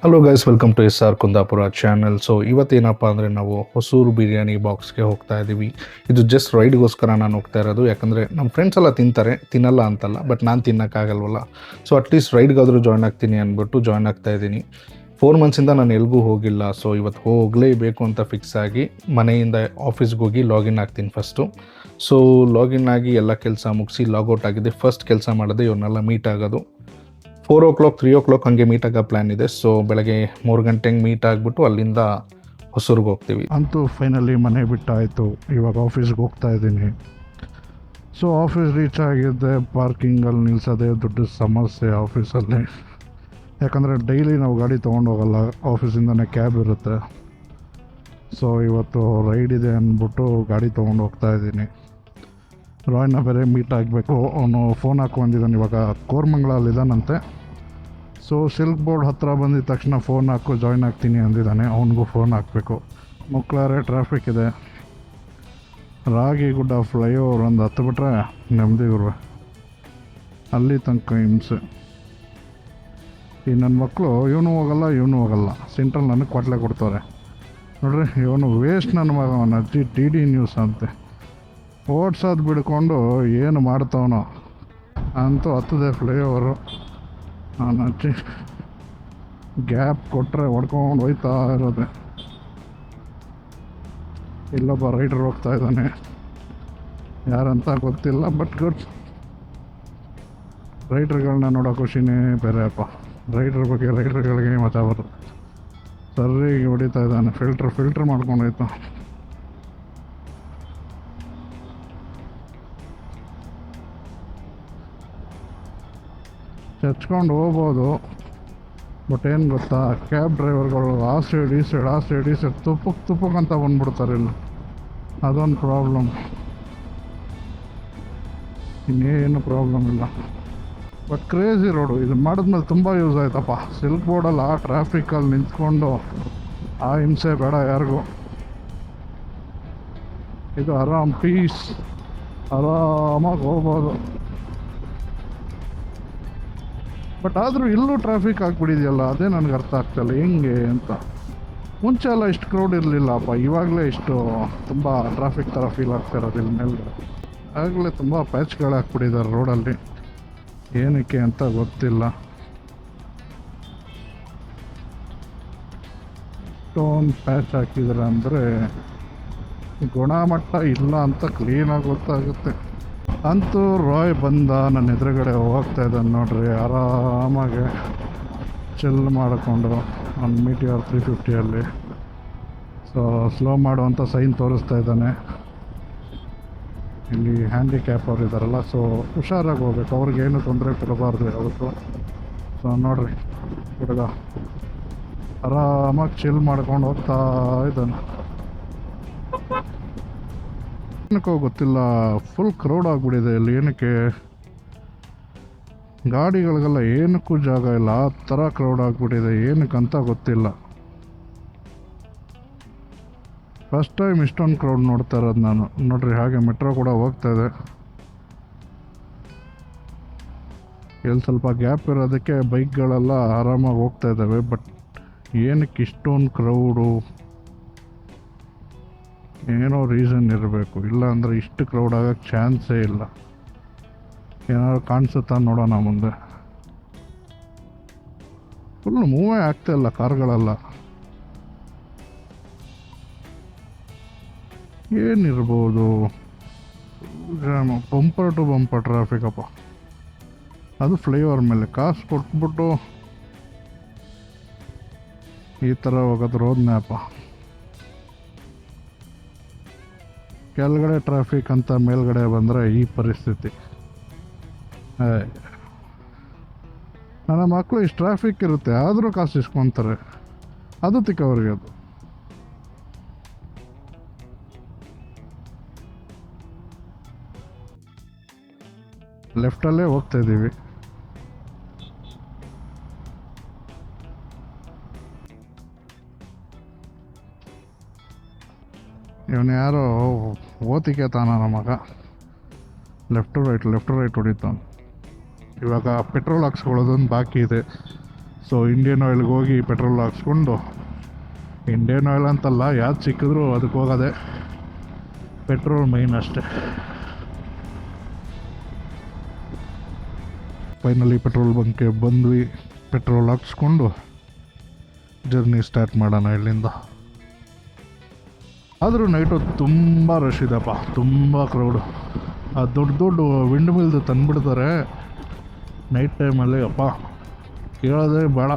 Hello guys, welcome to SR Kundapura channel. So ಇವತ್ತೇನಪ್ಪ ಅಂದರೆ ನಾವು ಹೊಸೂರು ಬಿರಿಯಾನಿ ಬಾಕ್ಸ್ಗೆ ಹೋಗ್ತಾ ಇದ್ದೀವಿ. ಇದು ಜಸ್ಟ್ ರೈಡ್ಗೋಸ್ಕರ ನಾನು ಹೋಗ್ತಾ ಇರೋದು. ಯಾಕಂದರೆ ನಮ್ಮ ಫ್ರೆಂಡ್ಸ್ ಎಲ್ಲ ತಿಂತಾರೆ, ತಿನ್ನಲ್ಲ ಅಂತಲ್ಲ, ಬಟ್ ನಾನು ತಿನ್ನೋಕ್ಕಾಗಲ್ವಲ್ಲ. ಸೊ ಅಟ್ಲೀಸ್ಟ್ ರೈಡ್ಗಾದರೂ ಜಾಯ್ನ್ ಆಗ್ತೀನಿ ಅಂದ್ಬಿಟ್ಟು ಜಾಯ್ನ್ ಆಗ್ತಾ ಇದ್ದೀನಿ. 4 ಮಂತ್ಸಿಂದ ನಾನು ಎಲ್ಗೂ ಹೋಗಿಲ್ಲ. ಸೊ ಇವತ್ತು ಹೋಗಲೇಬೇಕು ಅಂತ ಫಿಕ್ಸ್ ಆಗಿ ಮನೆಯಿಂದ ಆಫೀಸ್ಗೆ ಹೋಗಿ ಲಾಗಿನ್ ಆಗ್ತೀನಿ ಫಸ್ಟು. ಸೊ ಲಾಗಿನ್ ಆಗಿ ಎಲ್ಲ ಕೆಲಸ ಮುಗಿಸಿ ಲಾಗೌಟ್ ಆಗಿದೆ. ಫಸ್ಟ್ ಕೆಲಸ ಮಾಡೋದೇ ಇವ್ರನ್ನೆಲ್ಲ ಮೀಟ್ ಆಗೋದು. 4 o'clock 3 o'clock ಹಂಗೆ ಮೀಟ್ ಆಗೋ ಪ್ಲ್ಯಾನ್ ಇದೆ. ಸೊ ಬೆಳಗ್ಗೆ 3 ಗಂಟೆಗೆ ಮೀಟ್ ಆಗಿಬಿಟ್ಟು ಅಲ್ಲಿಂದ ಹೊಸೂರಿಗೆ ಹೋಗ್ತೀವಿ. ಅಂತೂ ಫೈನಲಿ ಮನೆ ಬಿಟ್ಟಾಯಿತು. ಇವಾಗ ಆಫೀಸ್ಗೆ ಹೋಗ್ತಾ ಇದ್ದೀನಿ. ಸೊ ಆಫೀಸ್ ರೀಚ್ ಆಗಿದ್ದೆ. ಪಾರ್ಕಿಂಗಲ್ಲಿ ನಿಲ್ಲಿಸೋದೇ ದೊಡ್ಡ ಸಮಸ್ಯೆ ಆಫೀಸಲ್ಲಿ. ಯಾಕಂದರೆ ಡೈಲಿ ನಾವು ಗಾಡಿ ತೊಗೊಂಡು ಹೋಗಲ್ಲ, ಆಫೀಸಿಂದನೇ ಕ್ಯಾಬ್ ಇರುತ್ತೆ. ಸೊ ಇವತ್ತು ರೈಡ್ ಇದೆ ಅಂದ್ಬಿಟ್ಟು ಗಾಡಿ ತೊಗೊಂಡು ಹೋಗ್ತಾ ಇದ್ದೀನಿ. ರಾಯ್ನ ಬೇರೆ ಮೀಟ್ ಆಗಬೇಕು. ಅವನು ಫೋನ್ ಹಾಕ್ಕೊಂಡಿದ್ದಾನೆ, ಇವಾಗ ಕೋರ್ಮಂಗ್ಲಲ್ಲಿದ್ದಾನಂತೆ. ಸೊ ಸಿಲ್ಕ್ ಬೋರ್ಡ್ ಹತ್ತಿರ ಬಂದಿದ ತಕ್ಷಣ ಫೋನ್ ಹಾಕು, ಜಾಯ್ನ್ ಆಗ್ತೀನಿ ಅಂದಿದ್ದಾನೆ. ಅವನಿಗೂ ಫೋನ್ ಹಾಕಬೇಕು. ಮುಕ್ಲಾರೆ ಟ್ರಾಫಿಕ್ ಇದೆ. ರಾಗಿಗುಡ್ಡ ಫ್ಲೈಓವರ್ ಒಂದು ಹತ್ತು ಬಿಟ್ರೆ ನೆಮ್ಮದಿ ಗುರುವೆ. ಅಲ್ಲಿ ತನಕ ಹಿಂಸೆ. ಈ ನನ್ನ ಮಕ್ಕಳು ಇವನು ಹೋಗಲ್ಲ. ಸೆಂಟ್ರಲ್ ನನಗೆ ಕ್ವಾಟ್ಲೆ ಕೊಡ್ತಾರೆ ನೋಡ್ರಿ. ಇವನು ವೇಸ್ಟ್ ನನ್ನ ಮಗ. ಅವನ ಅಜ್ಜಿ DD ನ್ಯೂಸ್ ಅಂತೆ ಓಡ್ಸೋದು ಬಿಡ್ಕೊಂಡು ಏನು ಮಾಡ್ತಾವನೋ ಅಂತೂ ಹತ್ತದೆ ಫ್ಲೈಓವರು. ನಾನು ಅಜ್ಜಿ ಗ್ಯಾಪ್ ಕೊಟ್ಟರೆ ಹೊಡ್ಕೊಂಡು ಹೋಯ್ತಾ ಇರೋದೆ. ಇಲ್ಲೊಬ್ಬ ರೈಡರ್ ಹೋಗ್ತಾ ಇದ್ದಾನೆ, ಯಾರಂತ ಗೊತ್ತಿಲ್ಲ, ಬಟ್ ಗುಡ್. ರೈಡ್ರ್ಗಳನ್ನ ನೋಡೋ ಖುಷಿನೇ ಬೇರೆ ಅಪ್ಪ. ರೈಡ್ರ್ಗಳಿಗೆ ಮಜಾ ಬರುತ್ತೆ. ಸರಿಗೆ ಹೊಡಿತಾ ಇದ್ದಾನೆ. ಫಿಲ್ಟ್ರ್ ಮಾಡ್ಕೊಂಡೋಯ್ತು. ಚಚ್ಕೊಂಡು ಹೋಗ್ಬೋದು, ಬಟ್ ಏನು ಗೊತ್ತಾ, ಕ್ಯಾಬ್ ಡ್ರೈವರ್ಗಳು ಆ ಸೈಡ್ ಈ ಸೈಡ್ ತುಪ್ಪಕ್ಕೆ ಅಂತ ಬಂದ್ಬಿಡ್ತಾರೆ ಇಲ್ಲಿ. ಅದೊಂದು ಪ್ರಾಬ್ಲಮ್. ಇನ್ನೇನು ಪ್ರಾಬ್ಲಮ್ ಇಲ್ಲ. But crazy road. ಇದು ಮಾಡಿದ್ಮೇಲೆ ತುಂಬ ಯೂಸ್ ಆಯ್ತಪ್ಪ. ಸಿಲ್ಕ್ ಬೋರ್ಡಲ್ಲಿ ಆ ಟ್ರಾಫಿಕಲ್ಲಿ ನಿಂತ್ಕೊಂಡು ಆ ಹಿಂಸೆ ಬೇಡ ಯಾರಿಗೂ. ಇದು ಪೀಸ್ ಆರಾಮಾಗಿ ಹೋಗ್ಬೋದು. ಬಟ್ ಆದರೂ ಇಲ್ಲೂ ಟ್ರಾಫಿಕ್ ಆಗಿಬಿಟ್ಟಿದೆಯಲ್ಲ, ಅದೇ ನನಗೆ ಅರ್ಥ ಆಗ್ತಾಯಿಲ್ಲ ಹೆಂಗೆ ಅಂತ. ಮುಂಚೆ ಎಲ್ಲ ಇಷ್ಟು ಕ್ರೌಡ್ ಇರಲಿಲ್ಲಪ್ಪ, ಇವಾಗಲೇ ಇಷ್ಟು ತುಂಬ ಟ್ರಾಫಿಕ್ ಥರ ಫೀಲ್ ಆಗ್ತಾ ಇರೋದು ಇಲ್ಲಿ ಮೇಲ್ಗಡೆ. ಆಗಲೇ ತುಂಬ ಪ್ಯಾಚ್ಗಳಾಗ್ಬಿಟ್ಟಿದ್ದಾರೆ ರೋಡಲ್ಲಿ, ಏನಕ್ಕೆ ಅಂತ ಗೊತ್ತಿಲ್ಲ. ಸ್ಟೋನ್ ಪ್ಯಾಚ್ ಹಾಕಿದ್ರೆ ಅಂದರೆ ಗುಣಮಟ್ಟ ಇಲ್ಲ ಅಂತ ಕ್ಲೀನಾಗಿ ಗೊತ್ತಾಗುತ್ತೆ. ಅಂತೂ ರಾಯ್ ಬಂದ, ನನ್ನ ಎದುರುಗಡೆ ಹೋಗ್ತಾ ಇದ್ದಾನೆ ನೋಡ್ರಿ. ಆರಾಮಾಗಿ ಚಿಲ್ ಮಾಡಿಕೊಂಡು ಒಂದು ಮೀಟಿಆರ್ 350 ಸೊ ಸ್ಲೋ ಮಾಡುವಂಥ ಸೈನ್ ತೋರಿಸ್ತಾ ಇದ್ದಾನೆ. ಇಲ್ಲಿ ಹ್ಯಾಂಡಿಕ್ಯಾಪ್ ಅವ್ರು ಇದ್ದಾರಲ್ಲ, ಸೊ ಹುಷಾರಾಗಿ ಹೋಗ್ಬೇಕು, ಅವ್ರಿಗೇನು ತೊಂದರೆ ಕೊಡಬಾರ್ದು ಯಾವತ್ತು. ಸೊ ನೋಡ್ರಿ, ಹುಡುಗ ಆರಾಮಾಗಿ ಚಿಲ್ ಮಾಡ್ಕೊಂಡು ಹೋಗ್ತಾ ಇದ್ದಾನೆ. ಏನಕ್ಕೋ ಗೊತ್ತಿಲ್ಲ, ಫುಲ್ ಕ್ರೌಡ್ ಆಗಿಬಿಟ್ಟಿದೆ ಇಲ್ಲಿ. ಏನಕ್ಕೆ ಗಾಡಿಗಳಿಗೆಲ್ಲ ಏನಕ್ಕೂ ಜಾಗ ಇಲ್ಲ, ಆ ಥರ ಕ್ರೌಡ್ ಆಗಿಬಿಟ್ಟಿದೆ. ಏನಕ್ಕಂತ ಗೊತ್ತಿಲ್ಲ. ಫಸ್ಟ್ ಟೈಮ್ ಇಷ್ಟೊಂದು ಕ್ರೌಡ್ ನೋಡ್ತಾ ಇರೋದು ನಾನು. ನೋಡ್ರಿ, ಹಾಗೆ ಮೆಟ್ರೋ ಕೂಡ ಹೋಗ್ತಾ ಇದೆ. ಇಲ್ಲಿ ಸ್ವಲ್ಪ ಗ್ಯಾಪ್ ಇರೋದಕ್ಕೆ ಬೈಕ್ಗಳೆಲ್ಲ ಆರಾಮಾಗಿ ಹೋಗ್ತಾ ಇದ್ದಾವೆ. ಬಟ್ ಏನಕ್ಕೆ ಇಷ್ಟೊಂದು ಕ್ರೌಡು? ಏನೋ ರೀಸನ್ ಇರಬೇಕು, ಇಲ್ಲ ಅಂದರೆ ಇಷ್ಟು ಕ್ರೌಡ್ ಆಗೋಕ್ಕೆ ಚಾನ್ಸೇ ಇಲ್ಲ. ಏನಾದ್ರು ಕಾಣಿಸುತ್ತಾ ನೋಡೋಣ ಮುಂದೆ. ಫುಲ್ ಮೂವೇ ಆಗ್ತಾಯಿಲ್ಲ ಕಾರ್ಗಳೆಲ್ಲ. ಏನಿರ್ಬೋದು? ಬಂಪರ್ ಟು ಬಂಪರ್ ಟ್ರಾಫಿಕಪ್ಪ. ಅದು ಫ್ಲೈಓವರ್ ಮೇಲೆ ಕಾಸು ಕೊಟ್ಬಿಟ್ಟು ಈ ಥರ ಹೋಗೋದು ರೋಡ್ ಮ್ಯಾಪ. ಕೆಳಗಡೆ ಟ್ರಾಫಿಕ್ ಅಂತ ಮೇಲ್ಗಡೆ ಬಂದರೆ ಈ ಪರಿಸ್ಥಿತಿ. ನನ್ನ ಮಕ್ಕಳು ಇಷ್ಟು ಟ್ರಾಫಿಕ್ ಇರುತ್ತೆ ಆದರೂ ಕಾಸು ಇಸ್ಕೊತಾರೆ. ಅದು ತಿಕ್ಕವ್ರಿಗೆ ಅದು. ಲೆಫ್ಟಲ್ಲೇ ಹೋಗ್ತಾ ಇದ್ದೀವಿ. ಇವನು ಯಾರೋ ಓತಿಕೆ ತಾನ ನಮ್ಮ ಮಗ. ಲೆಫ್ಟ್ ರೈಟ್ ಹೊಡಿತಾನೆ. ಇವಾಗ ಪೆಟ್ರೋಲ್ ಹಾಕ್ಸ್ಕೊಳ್ಳೋದೊಂದು ಬಾಕಿ ಇದೆ. ಸೊ ಇಂಡಿಯನ್ ಆಯಿಲ್ಗೆ ಹೋಗಿ ಪೆಟ್ರೋಲ್ ಹಾಕ್ಸ್ಕೊಂಡು, ಇಂಡಿಯನ್ ಆಯಿಲ್ ಅಂತಲ್ಲ ಯಾವ್ದು ಸಿಕ್ಕಿದ್ರು ಅದಕ್ಕೆ ಹೋಗೋದೆ, ಪೆಟ್ರೋಲ್ ಮೈನ್ ಅಷ್ಟೇ. ಫೈನಲಿ ಪೆಟ್ರೋಲ್ ಬಂಕ್ಗೆ ಬಂದ್ವಿ, ಪೆಟ್ರೋಲ್ ಹಾಕ್ಸ್ಕೊಂಡು ಜರ್ನಿ ಸ್ಟಾರ್ಟ್ ಮಾಡೋಣ ಇಲ್ಲಿಂದ. ಆದರೂ ನೈಟು ತುಂಬ ರಶ್ ಇದೆಪ್ಪ, ತುಂಬ ಕ್ರೌಡು. ಆ ದೊಡ್ಡ ದೊಡ್ಡ ವಿಂಡ್ ಮಿಲ್ದು ತಂದುಬಿಡ್ತಾರೆ ನೈಟ್ ಟೈಮಲ್ಲಿ. ಅಪ್ಪ ಕೇಳೋದೇ ಬೇಡ,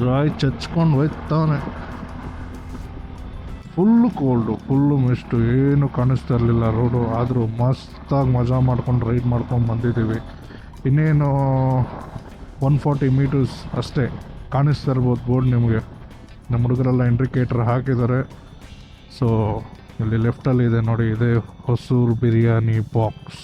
ರಾಯ್ ಚಚ್ಕೊಂಡು ಹೋಯ್ತಾನೆ. ಫುಲ್ಲು ಕೋಲ್ಡು, ಫುಲ್ಲು ಮಿಸ್ಟು, ಏನು ಕಾಣಿಸ್ತಾ ಇರಲಿಲ್ಲ ರೋಡು. ಆದರೂ ಮಸ್ತಾಗಿ ಮಜಾ ಮಾಡ್ಕೊಂಡು ರೈಡ್ ಮಾಡ್ಕೊಂಡು ಬಂದಿದ್ದೀವಿ. ಇನ್ನೇನು 140 ಮೀಟರ್ಸ್ ಅಷ್ಟೇ, ಕಾಣಿಸ್ತಾ ಇರ್ಬೋದು ಬೋರ್ಡ್ ನಿಮಗೆ. ನಮ್ಮ ಹುಡುಗರೆಲ್ಲ ಇಂಡಿಕೇಟರ್ ಹಾಕಿದ್ದಾರೆ. ಸೊ ಇಲ್ಲಿ ಲೆಫ್ಟಲ್ಲಿ ಇದೆ ನೋಡಿ, ಇದೇ ಹೊಸೂರು ಬಿರಿಯಾನಿ ಬಾಕ್ಸ್.